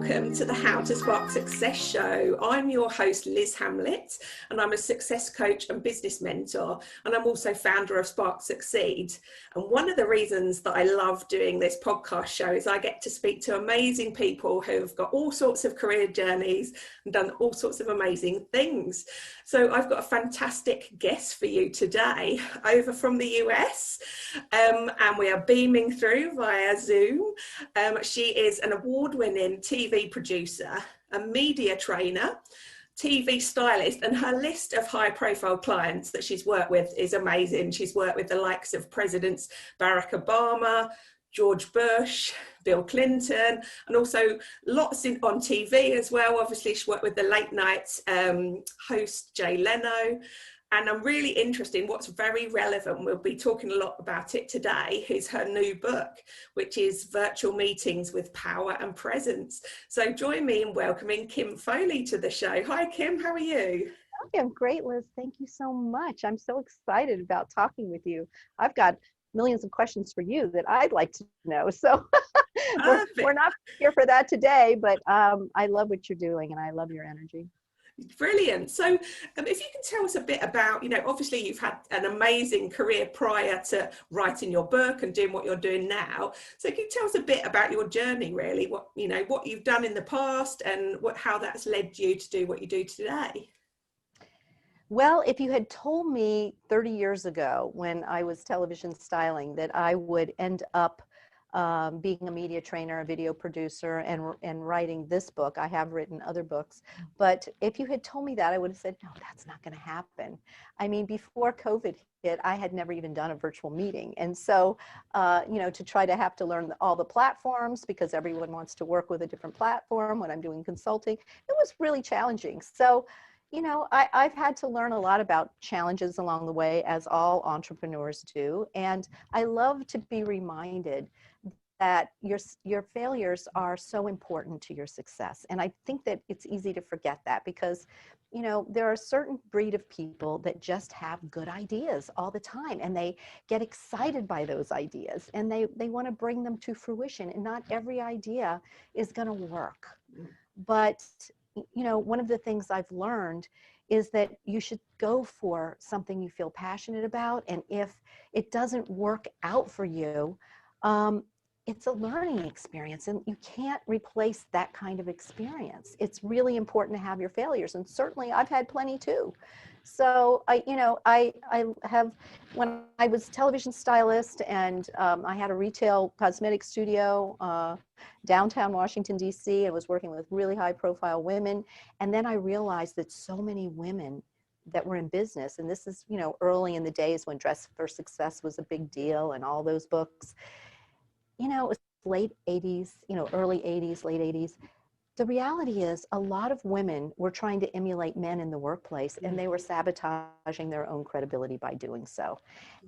welcome to the How to Spark Success show. I'm your host, Liz Hamlet, and I'm a success coach and business mentor, and I'm also founder of Spark Succeed. And one of the reasons that I love doing this podcast show is I get to speak to amazing people who've got all sorts of career journeys and done all sorts of amazing things. So I've got a fantastic guest for you today over from the US, and we are beaming through via Zoom. She is an award-winning TV producer, a media trainer, TV stylist, and her list of high-profile clients that she's worked with is amazing. She's worked with the likes of Presidents Barak Obama, George Bush, Bill Clinton, and also lots on TV as well. Obviously, she worked with the late night host Leno. And I'm really interested in what's very relevant. We'll be talking a lot about it today, is her new book, which is Virtual Meetings with Power and Presence. So join me in welcoming Kim Foley to the show. Hi, Kim, how are you? I'm great, Liz. Thank you so much. I'm so excited about talking with you. I've got millions of questions for you that I'd like to know. So we're not here for that today, but I love what you're doing and I love your energy. Brilliant. So if you can tell us a bit about, obviously you've had an amazing career prior to writing your book and doing what you're doing now. So can you tell us a bit about your journey, really, what you've done in the past and how that's led you to do what you do today? Well, if you had told me 30 years ago when I was television styling that I would end up being a media trainer, a video producer, and writing this book. I have written other books, but if you had told me that, I would have said, no, that's not going to happen. I mean, before COVID hit, I had never even done a virtual meeting. And so, to try to have to learn all the platforms, because everyone wants to work with a different platform when I'm doing consulting, it was really challenging. So, I've had to learn a lot about challenges along the way, as all entrepreneurs do. And I love to be reminded that your failures are so important to your success. And I think that it's easy to forget that because, there are a certain breed of people that just have good ideas all the time and they get excited by those ideas and they want to bring them to fruition. And not every idea is going to work. But, one of the things I've learned is that you should go for something you feel passionate about. And if it doesn't work out for you, it's a learning experience and you can't replace that kind of experience. It's really important to have your failures. And certainly I've had plenty too. So I have, when I was television stylist and I had a retail cosmetic studio downtown Washington, D.C. and was working with really high profile women. And then I realized that so many women that were in business, and this is, early in the days when Dress for Success was a big deal and all those books, it was late 80s, early 80s, late 80s. The reality is a lot of women were trying to emulate men in the workplace and they were sabotaging their own credibility by doing so.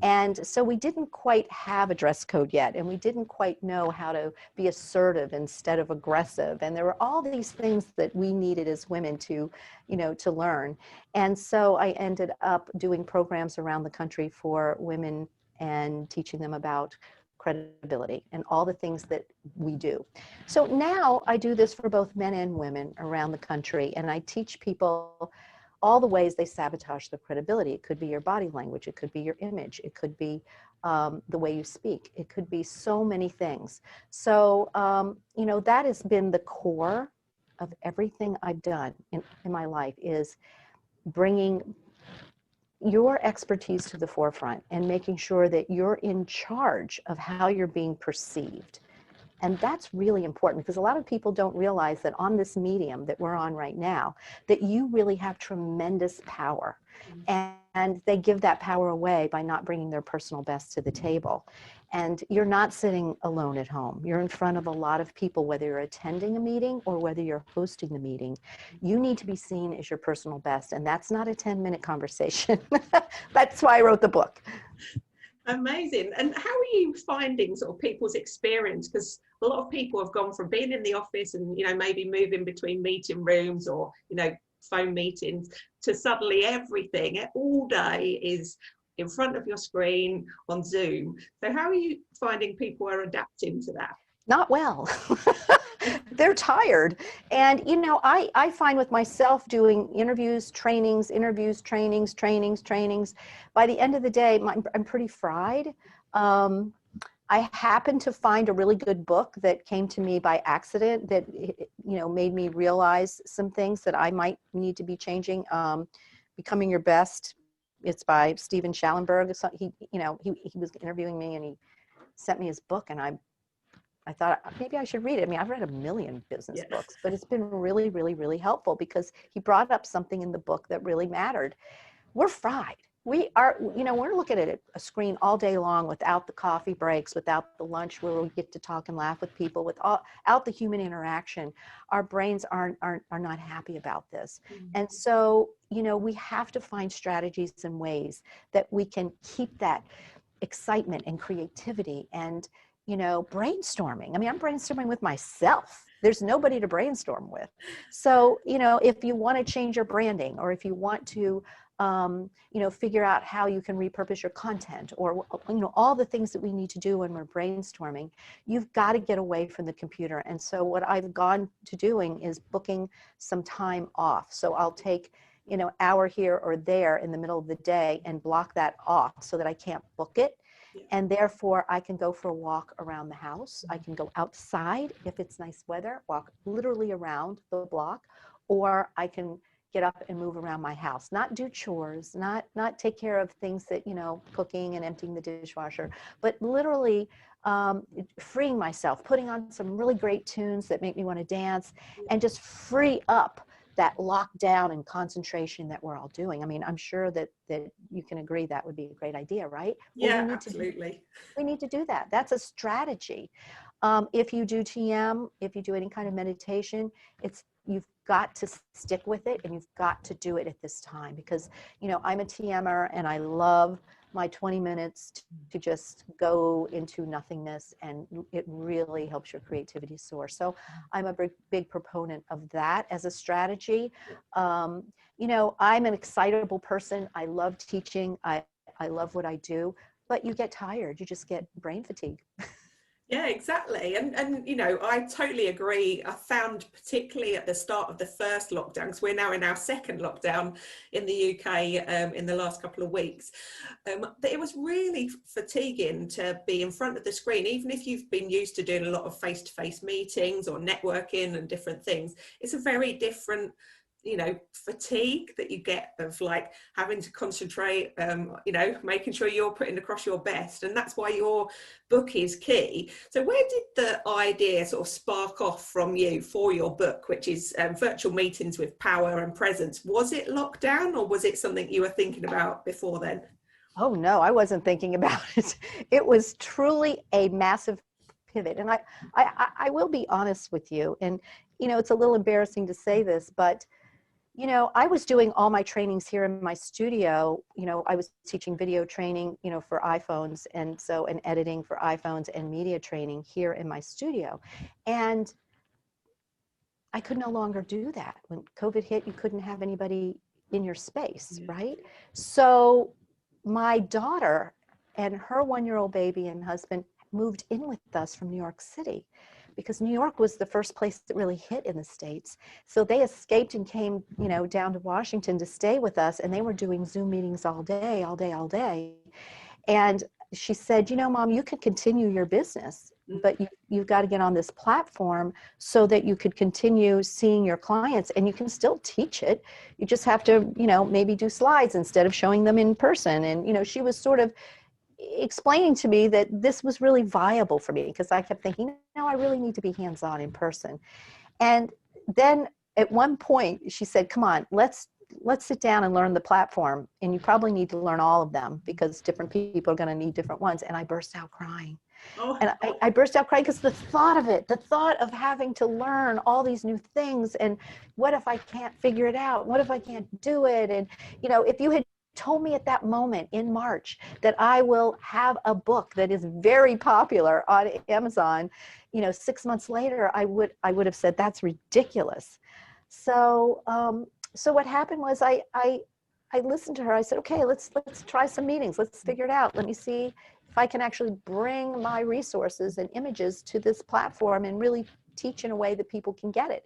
And so we didn't quite have a dress code yet, and we didn't quite know how to be assertive instead of aggressive. And there were all these things that we needed as women to, to learn. And so I ended up doing programs around the country for women and teaching them about credibility and all the things that we do. So now I do this for both men and women around the country, and I teach people all the ways they sabotage their credibility. It could be your body language, it could be your image, it could be the way you speak, it could be so many things. So, that has been the core of everything I've done in my life, is bringing your expertise to the forefront and making sure that you're in charge of how you're being perceived. And that's really important because a lot of people don't realize that on this medium that we're on right now, that you really have tremendous power. And they give that power away by not bringing their personal best to the table. And you're not sitting alone at home. You're in front of a lot of people, whether you're attending a meeting or whether you're hosting the meeting. You need to be seen as your personal best. And that's not a 10-minute conversation. That's why I wrote the book. Amazing. And how are you finding sort of people's experience? Because a lot of people have gone from being in the office and, maybe moving between meeting rooms or, phone meetings to suddenly everything all day is in front of your screen on Zoom. So how are you finding people are adapting to that? Not well. They're tired. And, you know, I find with myself doing interviews, trainings, trainings. By the end of the day, I'm pretty fried. I happened to find a really good book that came to me by accident that, you know, made me realize some things that I might need to be changing. Becoming Your Best. It's by Stephen Schallenberg. So he was interviewing me and he sent me his book, and I thought maybe I should read it. I mean, I've read a million business books, but it's been really, really, really helpful because he brought up something in the book that really mattered. We're fried. We are, you know, we're looking at a screen all day long without the coffee breaks, without the lunch where we get to talk and laugh with people, without the human interaction. Our brains are not happy about this. And so, you know, we have to find strategies and ways that we can keep that excitement and creativity and, you know, brainstorming. I mean, I'm brainstorming with myself. There's nobody to brainstorm with. So, you know, if you want to change your branding, or if you want to, you know, figure out how you can repurpose your content, or, you know, all the things that we need to do when we're brainstorming, you've got to get away from the computer. And so what I've gone to doing is booking some time off. So I'll take, you know, hour here or there in the middle of the day and block that off so that I can't book it. And therefore I can go for a walk around the house. I can go outside if it's nice weather, walk literally around the block, or I can get up and move around my house, not do chores, not take care of things that, you know, cooking and emptying the dishwasher, but literally freeing myself, putting on some really great tunes that make me want to dance, and just free up that lockdown and concentration that we're all doing. I mean, I'm sure that you can agree that would be a great idea, right? Yeah, absolutely. We need to do that. That's a strategy. If you do TM, if you do any kind of meditation, you've got to stick with it, and you've got to do it at this time, because, you know, I'm a TMer and I love my 20 minutes to just go into nothingness, and it really helps your creativity soar. So I'm a big proponent of that as a strategy. You know, I'm an excitable person. I love teaching. I love what I do, but you get tired. You just get brain fatigue. Yeah, exactly. And you know, I totally agree. I found particularly at the start of the first lockdown, because we're now in our second lockdown in the UK in the last couple of weeks, that it was really fatiguing to be in front of the screen. Even if you've been used to doing a lot of face-to-face meetings or networking and different things, it's a very different, you know, fatigue that you get of like having to concentrate, you know, making sure you're putting across your best. And that's why your book is key. So where did the idea sort of spark off from you for your book, which is Virtual Meetings with Power and Presence? Was it lockdown, or was it something you were thinking about before then? Oh no, I wasn't thinking about it. It was truly a massive pivot. And I will be honest with you, and, you know, it's a little embarrassing to say this, but, you know, I was doing all my trainings here in my studio. You know, I was teaching video training, you know, for iPhones, and editing for iPhones, and media training here in my studio. And I could no longer do that. When COVID hit, you couldn't have anybody in your space, right? So my daughter and her 1-year-old baby and husband moved in with us from New York City, because New York was the first place that really hit in the States. So they escaped and came, you know, down to Washington to stay with us, and they were doing Zoom meetings all day. And she said, you know, Mom, you could continue your business, but you've got to get on this platform so that you could continue seeing your clients, and you can still teach it. You just have to, you know, maybe do slides instead of showing them in person. And, you know, she was sort of explaining to me that this was really viable for me, because I kept thinking, no, I really need to be hands-on in person. And then at one point she said, come on, let's sit down and learn the platform. And you probably need to learn all of them, because different people are going to need different ones. And I burst out crying. Oh. And I burst out crying because the thought of having to learn all these new things, and what if I can't figure it out? What if I can't do it? And, you know, if you had told me at that moment in March that I will have a book that is very popular on Amazon, you know, 6 months later, I would have said, that's ridiculous. So, so what happened was I listened to her. I said, okay, let's try some meetings. Let's figure it out. Let me see if I can actually bring my resources and images to this platform and really teach in a way that people can get it.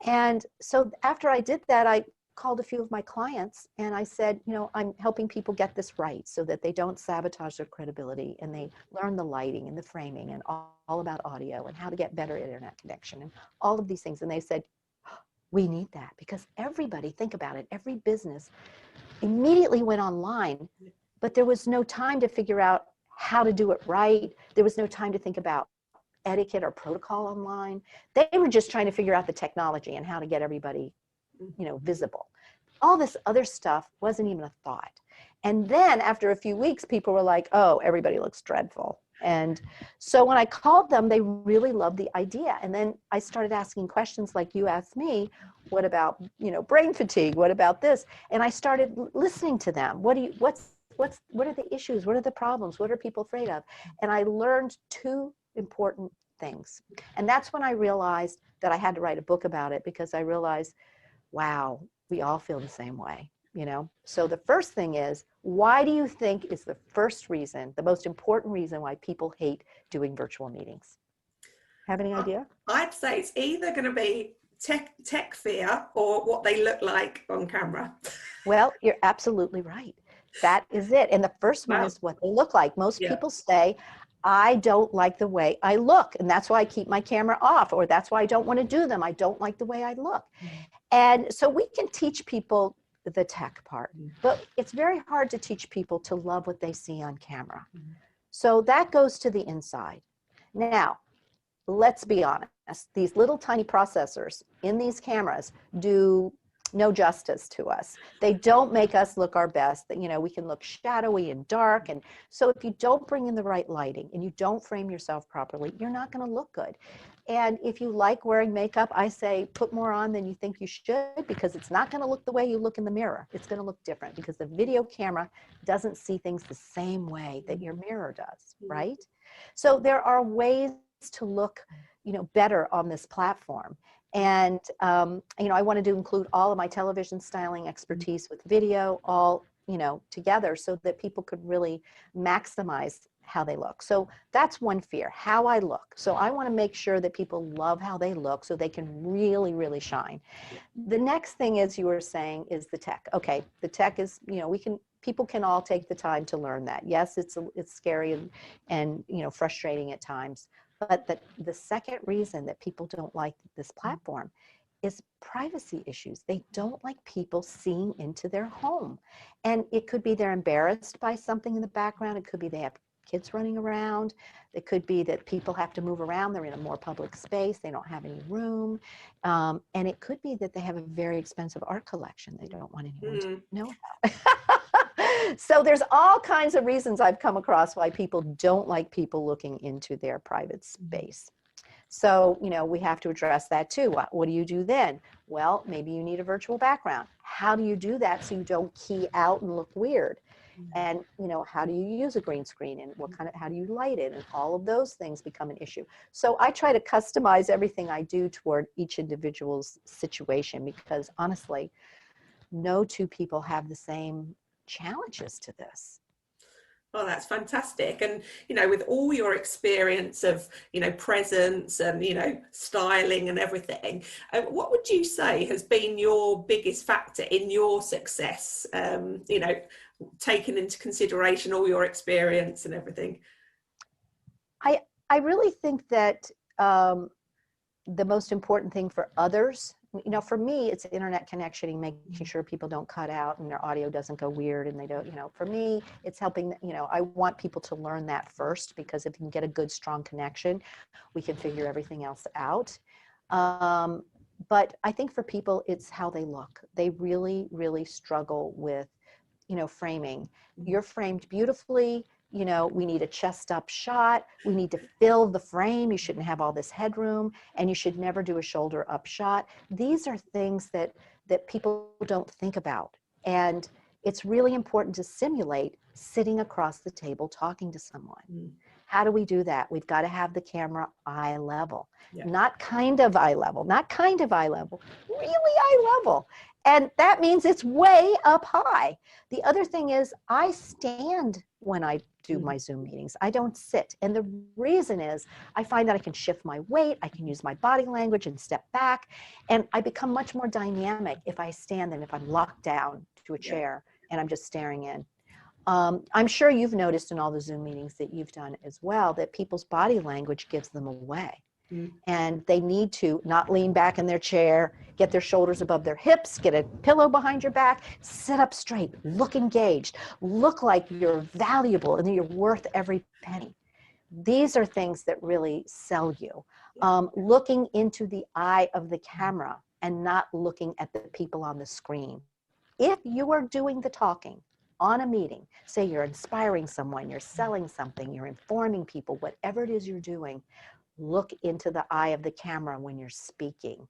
And so after I did that, I called a few of my clients and I said, you know, I'm helping people get this right so that they don't sabotage their credibility, and they learn the lighting and the framing and all about audio and how to get better internet connection and all of these things. And they said, we need that, because everybody, think about it, every business immediately went online, but there was no time to figure out how to do it right. There was no time to think about etiquette or protocol online. They were just trying to figure out the technology and how to get everybody, you know, visible. All this other stuff wasn't even a thought. And then after a few weeks, people were like, oh, everybody looks dreadful. And so when I called them, they really loved the idea. And then I started asking questions like you asked me, what about, you know, brain fatigue? What about this? And I started listening to them. What are the issues? What are the problems? What are people afraid of? And I learned two important things. And that's when I realized that I had to write a book about it, because I realized, wow, we all feel the same way, you know? So the first thing is, why do you think is the first reason, the most important reason why people hate doing virtual meetings? Have any idea? I'd say it's either going to be tech fear or what they look like on camera. Well, you're absolutely right. That is it. And the first one is what they look like. Most people say, I don't like the way I look, and that's why I keep my camera off, or that's why I don't want to do them. I don't like the way I look. And so we can teach people the tech part, but it's very hard to teach people to love what they see on camera. So that goes to the inside. Now, let's be honest, these little tiny processors in these cameras do no justice to us. They don't make us look our best. You know, we can look shadowy and dark. And so if you don't bring in the right lighting and you don't frame yourself properly, you're not going to look good. And if you like wearing makeup, I say put more on than you think you should, because it's not going to look the way you look in the mirror. It's going to look different, because the video camera doesn't see things the same way that your mirror does, right? So there are ways to look, you know, better on this platform. And, you know, I wanted to include all of my television styling expertise with video, all, you know, together, so that people could really maximize how they look. So that's one fear, how I look. So I want to make sure that people love how they look so they can really, really shine. The next thing, as you were saying, is the tech. Okay, the tech is, you know, people can all take the time to learn that. Yes, it's scary and you know, frustrating at times. But the second reason that people don't like this platform is privacy issues. They don't like people seeing into their home. And it could be they're embarrassed by something in the background. It could be they have kids running around. It could be that people have to move around. They're in a more public space. They don't have any room. And it could be that they have a very expensive art collection they don't want anyone to know about. So there's all kinds of reasons I've come across why people don't like people looking into their private space. So, you know, we have to address that too. What do you do then? Well, maybe you need a virtual background. How do you do that so you don't key out and look weird? And, you know, how do you use a green screen, and how do you light it? And all of those things become an issue. So I try to customize everything I do toward each individual's situation, because honestly, no two people have the same challenges to this. Oh, that's fantastic. And, you know, with all your experience of, you know, presence and, you know, styling and everything, what would you say has been your biggest factor in your success, you know, taking into consideration all your experience and everything? I really think that the most important thing for others, you know, for me, it's internet connection and making sure people don't cut out and their audio doesn't go weird, and they don't, you know, for me, it's helping, you know, I want people to learn that first, because if you can get a good, strong connection, we can figure everything else out. But I think for people, it's how they look. They really, really struggle with, you know, framing. You're framed beautifully. You know, we need a chest up shot. We need to fill the frame. You shouldn't have all this headroom, and you should never do a shoulder up shot. These are things that people don't think about. And it's really important to simulate sitting across the table talking to someone. How do we do that? We've got to have the camera eye level, not kind of eye level, not kind of eye level, really eye level. And that means it's way up high. The other thing is I stand when I do my Zoom meetings. I don't sit. And the reason is I find that I can shift my weight, I can use my body language and step back, and I become much more dynamic if I stand than if I'm locked down to a chair and I'm just staring in. I'm sure you've noticed in all the Zoom meetings that you've done as well that people's body language gives them away. And they need to not lean back in their chair, get their shoulders above their hips, get a pillow behind your back, sit up straight, look engaged, look like you're valuable and that you're worth every penny. These are things that really sell you. Looking into the eye of the camera and not looking at the people on the screen. If you are doing the talking on a meeting, say you're inspiring someone, you're selling something, you're informing people, whatever it is you're doing, look into the eye of the camera when you're speaking.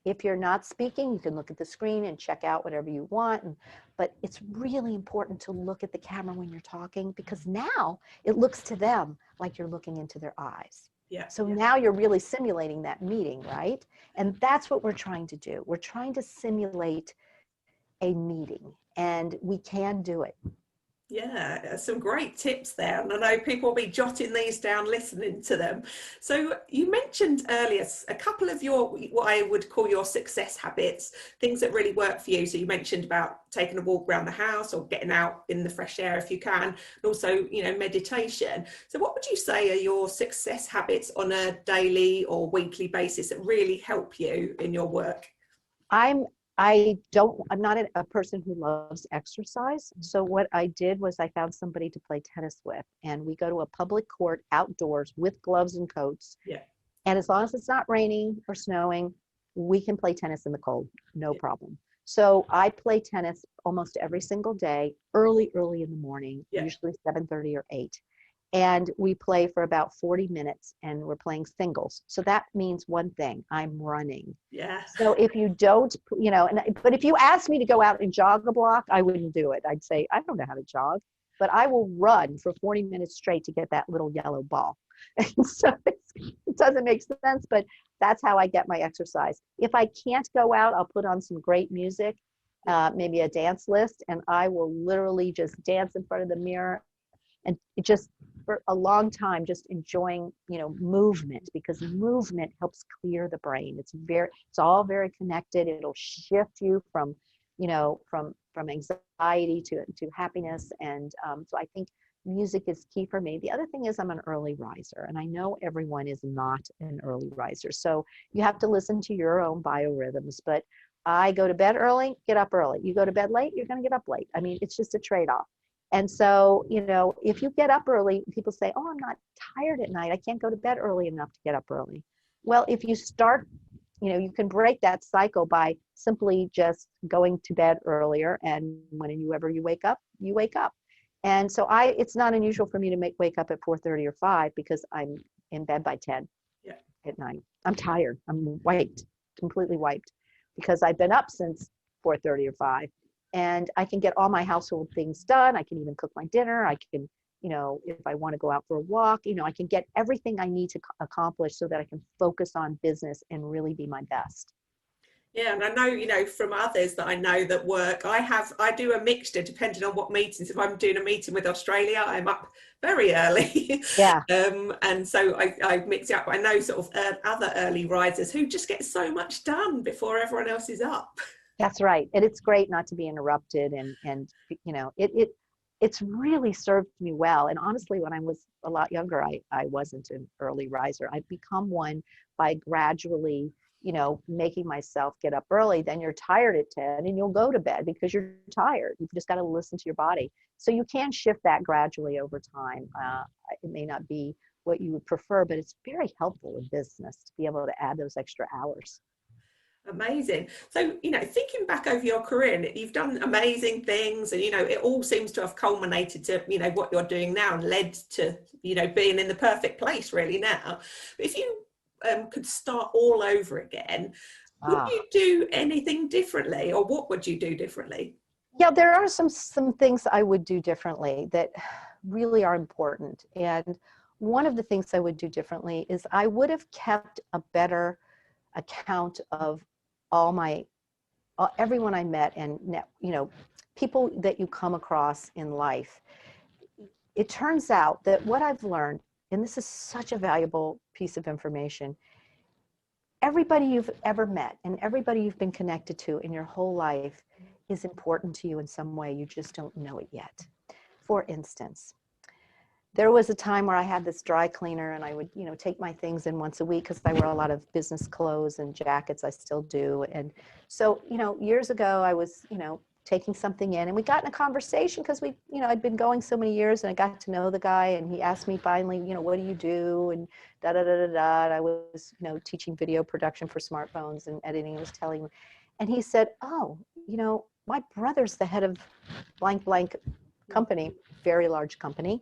If you're not speaking, you can look at the screen and check out whatever you want. But it's really important to look at the camera when you're talking, because now it looks to them like you're looking into their eyes. So now you're really simulating that meeting, right? And that's what we're trying to do. We're trying to simulate a meeting, and we can do it. Yeah, some great tips there. And I know people will be jotting these down, listening to them. So you mentioned earlier a couple of your, what I would call your success habits, things that really work for you. So you mentioned about taking a walk around the house or getting out in the fresh air if you can, and also, you know, meditation. So what would you say are your success habits on a daily or weekly basis that really help you in your work? I'm not a person who loves exercise. So what I did was I found somebody to play tennis with, and we go to a public court outdoors with gloves and coats. And as long as it's not raining or snowing, we can play tennis in the cold, no problem. So I play tennis almost every single day, early in the morning, usually 7:30 or 8. And we play for about 40 minutes and we're playing singles. So that means one thing, I'm running. So if you don't, you know, but if you asked me to go out and jog a block, I wouldn't do it. I'd say, I don't know how to jog, but I will run for 40 minutes straight to get that little yellow ball. And so it doesn't make sense, but that's how I get my exercise. If I can't go out, I'll put on some great music, maybe a dance list, and I will literally just dance in front of the mirror and just for a long time, just enjoying, you know, movement, because movement helps clear the brain. It's all very connected. It'll shift you from, you know, from anxiety to happiness. And so I think music is key for me. The other thing is I'm an early riser, and I know everyone is not an early riser. So you have to listen to your own biorhythms, but I go to bed early, get up early. You go to bed late, you're going to get up late. I mean, it's just a trade-off. And so, you know, if you get up early, people say, oh, I'm not tired at night. I can't go to bed early enough to get up early. Well, if you start, you know, you can break that cycle by simply just going to bed earlier. And whenever you wake up, you wake up. And so it's not unusual for me to wake up at 4:30 or 5 because I'm in bed by 10 at night. I'm tired. I'm wiped, completely wiped, because I've been up since 4:30 or 5. And I can get all my household things done. I can even cook my dinner. I can, you know, if I want to go out for a walk, you know, I can get everything I need to accomplish so that I can focus on business and really be my best. Yeah, and I know, you know, from others that I know that work, I do a mixture depending on what meetings. If I'm doing a meeting with Australia, I'm up very early. And so I mix it up. I know sort of other early risers who just get so much done before everyone else is up. That's right. And it's great not to be interrupted. And you know, it's really served me well. And honestly, when I was a lot younger, I wasn't an early riser. I've become one by gradually, you know, making myself get up early. Then you're tired at 10 and you'll go to bed because you're tired. You've just got to listen to your body. So you can shift that gradually over time. It may not be what you would prefer, but it's very helpful in business to be able to add those extra hours. Amazing. So, you know, thinking back over your career, you've done amazing things, and, you know, it all seems to have culminated to, you know, what you're doing now and led to, you know, being in the perfect place really now. But if you could start all over again, would you do anything differently, or what would you do differently? Yeah, there are some things I would do differently that really are important. And one of the things I would do differently is I would have kept a better account of everyone I met, and, you know, people that you come across in life. it turns out that what I've learned, and this is such a valuable piece of information, everybody you've ever met and everybody you've been connected to in your whole life is important to you in some way. You just don't know it yet. For instance, there was a time where I had this dry cleaner, and I would, take my things in once a week because I wear a lot of business clothes and jackets. I still do. And so, years ago, I was, taking something in, and we got in a conversation because we, I'd been going so many years, and I got to know the guy, and he asked me finally, what do you do? And da da da da da. And I was, teaching video production for smartphones and editing. I was telling him, and he said, "Oh, my brother's the head of blank blank company, very large company.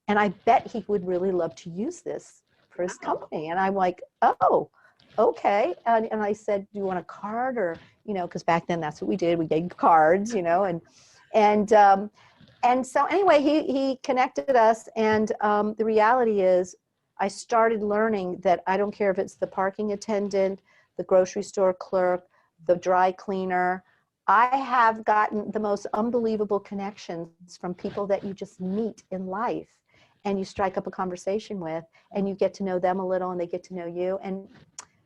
And I bet he would really love to use this for his company." And I'm like, "Oh, okay." And I said, "Do you want a card?" Or, because back then that's what we did. We gave cards, and so anyway, he connected us. And the reality is I started learning that I don't care if it's the parking attendant, the grocery store clerk, the dry cleaner. I have gotten the most unbelievable connections from people that you just meet in life, and you strike up a conversation with, and you get to know them a little, and they get to know you. And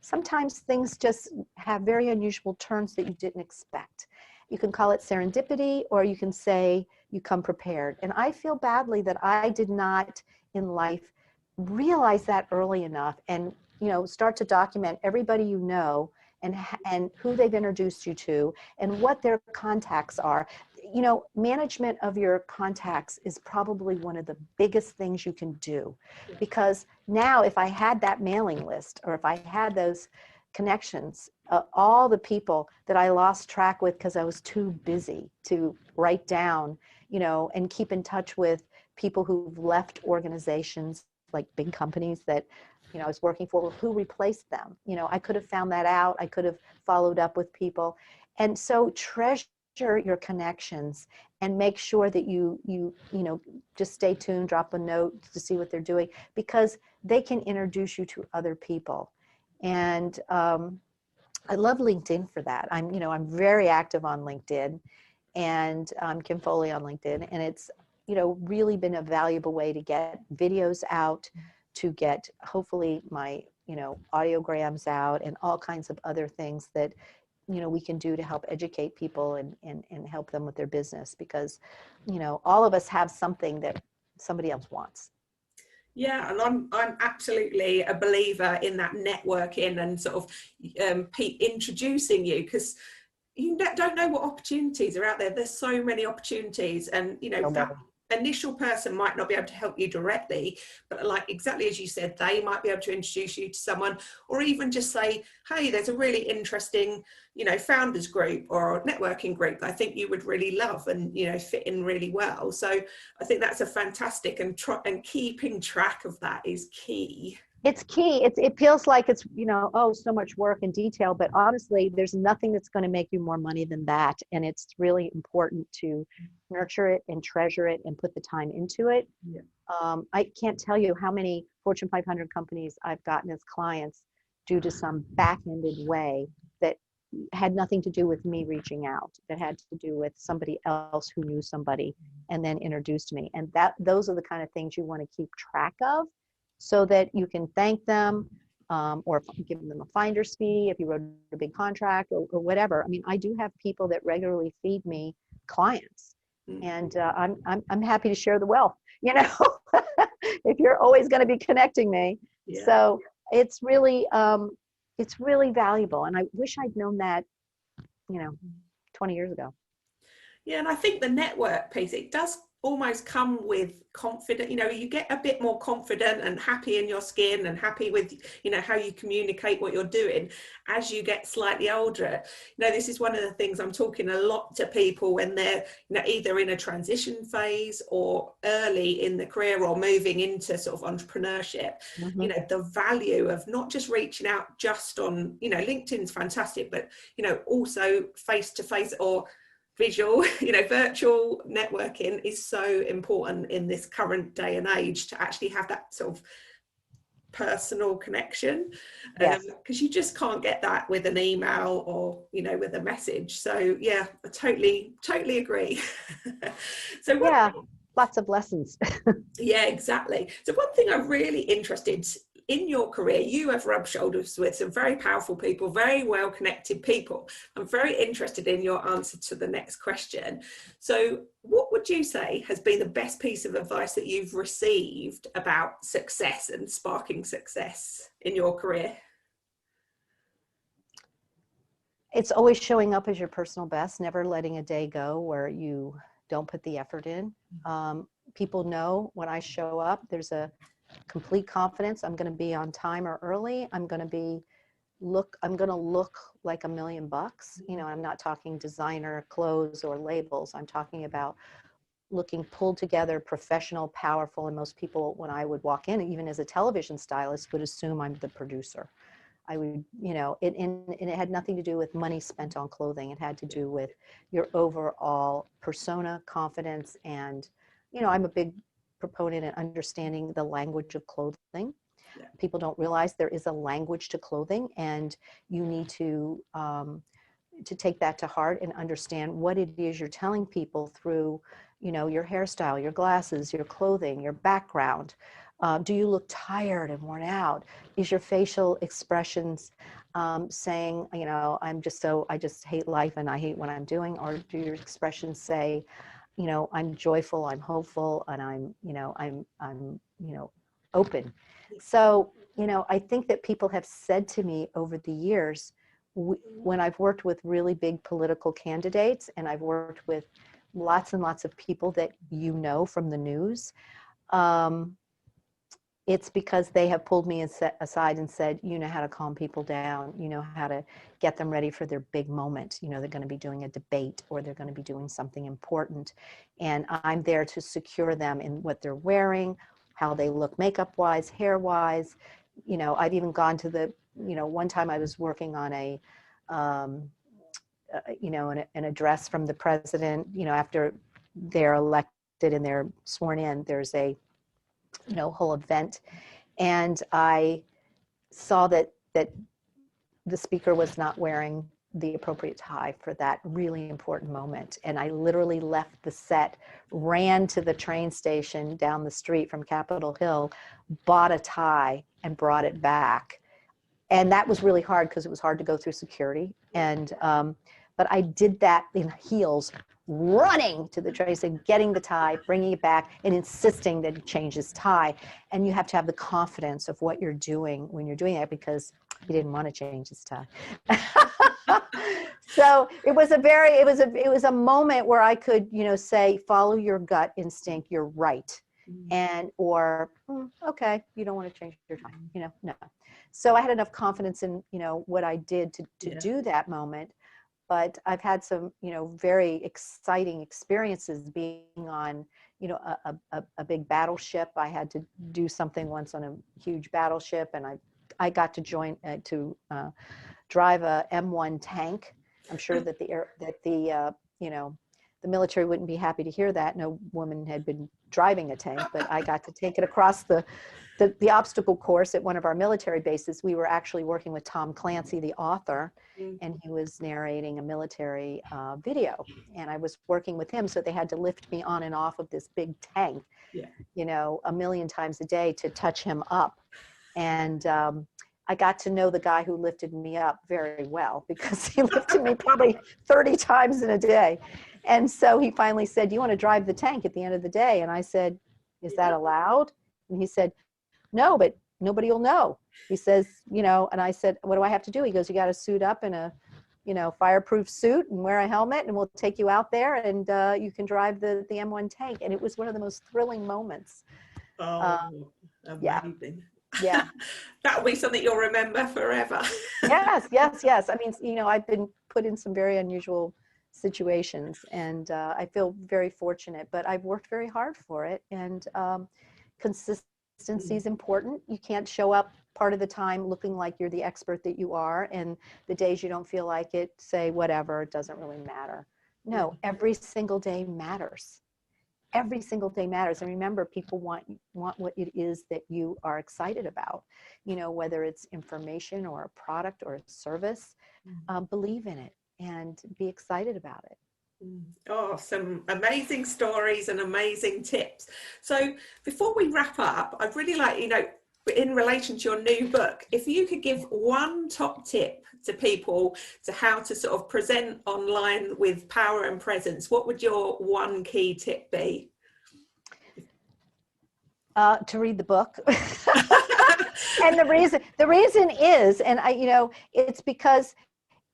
sometimes things just have very unusual turns that you didn't expect. You can call it serendipity, or you can say you come prepared. And I feel badly that I did not in life realize that early enough, and start to document everybody you know, and who they've introduced you to, and what their contacts are. Management of your contacts is probably one of the biggest things you can do, because now if I had that mailing list, or if I had those connections, all the people that I lost track with because I was too busy to write down, and keep in touch with people who've left organizations like big companies that I was working for, who replaced them. I could have found that out. I could have followed up with people. And so treasure your connections, and make sure that you just stay tuned, drop a note to see what they're doing, because they can introduce you to other people. And I love LinkedIn for that. I'm very active on LinkedIn, and I'm Kim Foley on LinkedIn, and it's really been a valuable way to get videos out, to get hopefully my audiograms out, and all kinds of other things that we can do to help educate people and help them with their business, because all of us have something that somebody else wants. Yeah, and I'm absolutely a believer in that networking and sort of introducing you, because you don't know what opportunities are out there. There's so many opportunities, and that initial person might not be able to help you directly, but like exactly as you said, they might be able to introduce you to someone, or even just say, "Hey, there's a really interesting founders group or networking group that I think you would really love and fit in really well." So I think that's a fantastic, and keeping track of that is key. It's key. It feels like it's, so much work and detail, but honestly, there's nothing that's going to make you more money than that. And it's really important to nurture it and treasure it and put the time into it. Yeah. I can't tell you how many Fortune 500 companies I've gotten as clients due to some back-ended way that had nothing to do with me reaching out, that had to do with somebody else who knew somebody and then introduced me. And those are the kind of things you want to keep track of, so that you can thank them, or give them a finder's fee if you wrote a big contract, or whatever. I mean, I do have people that regularly feed me clients, and I'm happy to share the wealth, if you're always going to be connecting me. Yeah. So it's really valuable, and I wish I'd known that 20 years ago. Yeah, and I think the network piece, it does almost come with confidence. You get a bit more confident and happy in your skin, and happy with how you communicate what you're doing as you get slightly older. This is one of the things I'm talking a lot to people when they're either in a transition phase or early in the career, or moving into sort of entrepreneurship. The value of not just reaching out just on LinkedIn's fantastic, but also face to face or visual, virtual networking is so important in this current day and age, to actually have that sort of personal connection. Yes. Because you just can't get that with an email or with a message. So yeah, I totally agree. So lots of lessons. Yeah, exactly. So one thing I'm really interested in your career, you have rubbed shoulders with some very powerful people, very well connected people. I'm very interested in your answer to the next question. So what would you say has been the best piece of advice that you've received about success and sparking success in your career? It's always showing up as your personal best, never letting a day go where you don't put the effort in. People know when I show up, there's a complete confidence. I'm going to be on time or early. I'm going to look like $1,000,000. You know, I'm not talking designer clothes or labels. I'm talking about looking pulled together, professional, powerful. And most people, when I would walk in, even as a television stylist, would assume I'm the producer. I would, you know, and it had nothing to do with money spent on clothing. It had to do with your overall persona, confidence, and, you know, I'm a big proponent in understanding the language of clothing. Yeah. People don't realize there is a language to clothing, and you need to take that to heart and understand what it is you're telling people through, you know, your hairstyle, your glasses, your clothing, your background. Do you look tired and worn out? Is your facial expressions saying, you know, I just hate life and I hate what I'm doing? Or do your expressions say, you know, I'm joyful, I'm hopeful, and I'm open? So, you know, I think that people have said to me over the years, when I've worked with really big political candidates, and I've worked with lots and lots of people that you know from the news, it's because they have pulled me aside and said, you know how to calm people down, you know how to get them ready for their big moment. You know, they're going to be doing a debate or they're going to be doing something important. And I'm there to secure them in what they're wearing, how they look makeup-wise, hair-wise. You know, I've even gone to the, you know, one time I was working on you know, an address from the president, you know, after they're elected and they're sworn in, there's a, you know, whole event. And I saw that the speaker was not wearing the appropriate tie for that really important moment. And I literally left the set, ran to the train station down the street from Capitol Hill, bought a tie and brought it back. And that was really hard because it was hard to go through security. And, but I did that in heels, running to the train station, getting the tie, bringing it back, and insisting that he change his tie. And you have to have the confidence of what you're doing when you're doing that, because he didn't want to change his tie. So it was a moment where I could, you know, say, follow your gut instinct, you're right. And, or, okay, you don't want to change your tie, you know, no. So I had enough confidence in, you know, what I did to do that moment. But I've had some, you know, very exciting experiences being on, you know, a big battleship. I had to do something once on a huge battleship, and I got to drive a M1 tank. I'm sure that you know, the military wouldn't be happy to hear that. No woman had been driving a tank, but I got to take it across the obstacle course at one of our military bases. We were actually working with Tom Clancy, the author, and he was narrating a military video. And I was working with him, so they had to lift me on and off of this big tank, you know, 1,000,000 times a day to touch him up. And I got to know the guy who lifted me up very well, because he lifted me probably 30 times in a day. And so he finally said, "Do you want to drive the tank at the end of the day?" And I said, "Is that allowed?" And he said, "No, but nobody will know." He says, you know, and I said, "What do I have to do?" He goes, "You got to suit up in a, you know, fireproof suit and wear a helmet, and we'll take you out there and you can drive the M1 tank." And it was one of the most thrilling moments. Oh, amazing. Yeah. That'll be something you'll remember forever. Yes. I mean, you know, I've been put in some very unusual situations, and I feel very fortunate, but I've worked very hard for it. And consistency is important. You can't show up part of the time looking like you're the expert that you are, and the days you don't feel like it, say whatever, it doesn't really matter. No, every single day matters. Every single day matters. And remember, people want what it is that you are excited about, you know, whether it's information or a product or a service. Believe in it and be excited about it. Oh, some amazing stories and amazing tips. So before we wrap up, I'd really like, in relation to your new book, if you could give one top tip to people to how to sort of present online with power and presence, what would your one key tip be? To read the book. And the reason is, and it's because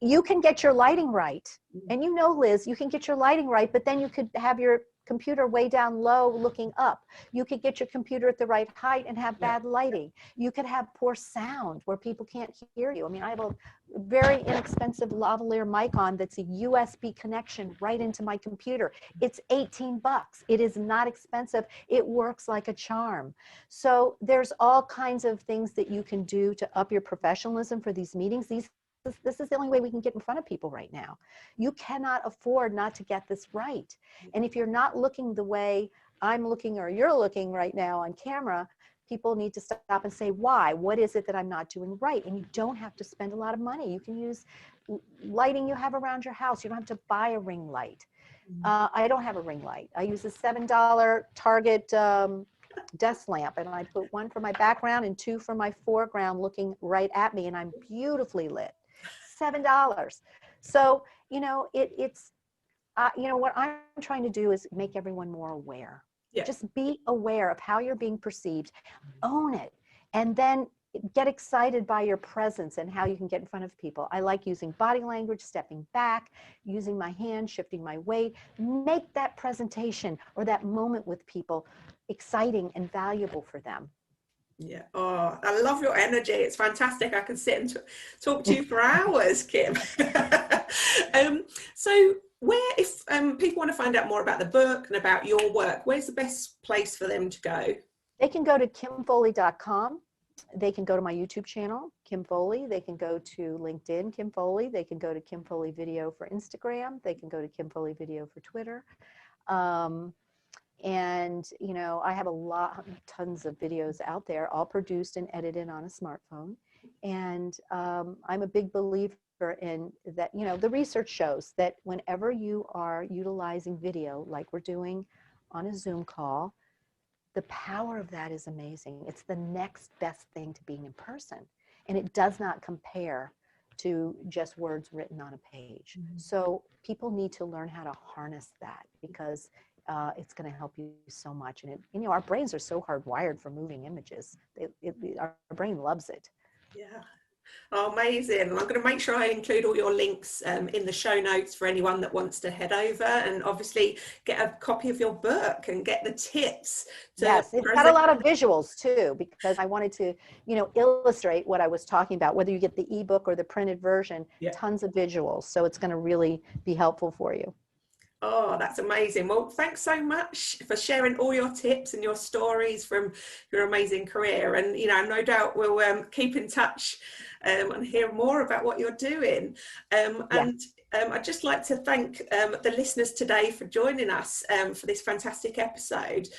you can get your lighting right. And Liz, you can get your lighting right, but then you could have your computer way down low looking up. You could get your computer at the right height and have bad lighting. You could have poor sound where people can't hear you. I mean, I have a very inexpensive lavalier mic on that's a USB connection right into my computer. It's $18. It is not expensive. It works like a charm. So there's all kinds of things that you can do to up your professionalism for these meetings. This is the only way we can get in front of people right now. You cannot afford not to get this right. And if you're not looking the way I'm looking or you're looking right now on camera, people need to stop and say, why? What is it that I'm not doing right? And you don't have to spend a lot of money. You can use lighting you have around your house. You don't have to buy a ring light. I don't have a ring light. I use a $7 Target desk lamp, and I put one for my background and two for my foreground looking right at me, and I'm beautifully lit. $7. So, it's what I'm trying to do is make everyone more aware. Just be aware of how you're being perceived, own it, and then get excited by your presence and how you can get in front of people. I like using body language, stepping back, using my hand, shifting my weight. Make that presentation or that moment with people exciting and valuable for them. Yeah. Oh, I love your energy. It's fantastic. I can sit and talk to you for hours, Kim. So if people want to find out more about the book and about your work, where's the best place for them to go? They can go to kimfoley.com. They can go to my YouTube channel, Kim Foley. They can go to LinkedIn, Kim Foley. They can go to Kim Foley Video for Instagram. They can go to Kim Foley Video for Twitter. And, I have tons of videos out there, all produced and edited on a smartphone. And I'm a big believer in that, the research shows that whenever you are utilizing video, like we're doing on a Zoom call, the power of that is amazing. It's the next best thing to being in person. And it does not compare to just words written on a page. So people need to learn how to harness that, because it's going to help you so much. And our brains are so hardwired for moving images. Our brain loves it. Yeah. Oh, amazing. I'm going to make sure I include all your links in the show notes for anyone that wants to head over and obviously get a copy of your book and get the tips. Yes, it's got a lot of visuals too, because I wanted to, illustrate what I was talking about, whether you get the ebook or the printed version, tons of visuals. So it's going to really be helpful for you. Oh, that's amazing. Well, thanks so much for sharing all your tips and your stories from your amazing career. And, no doubt we'll keep in touch and hear more about what you're doing. I'd just like to thank the listeners today for joining us for this fantastic episode.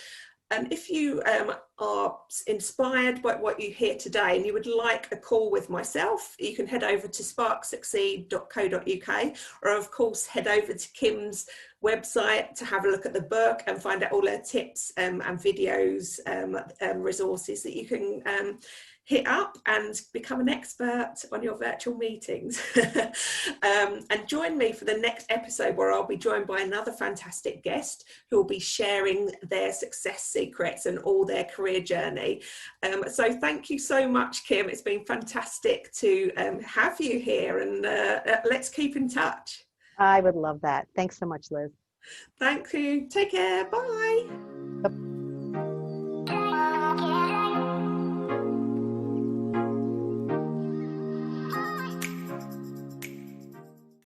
And if you are inspired by what you hear today and you would like a call with myself, you can head over to sparksucceed.co.uk, or of course head over to Kim's website to have a look at the book and find out all her tips and videos, resources that you can hit up and become an expert on your virtual meetings. And join me for the next episode, where I'll be joined by another fantastic guest who will be sharing their success secrets and all their career journey. So thank you so much, Kim. It's been fantastic to have you here, and let's keep in touch. I would love that. Thanks so much, Liz. Thank you. Take care. Bye.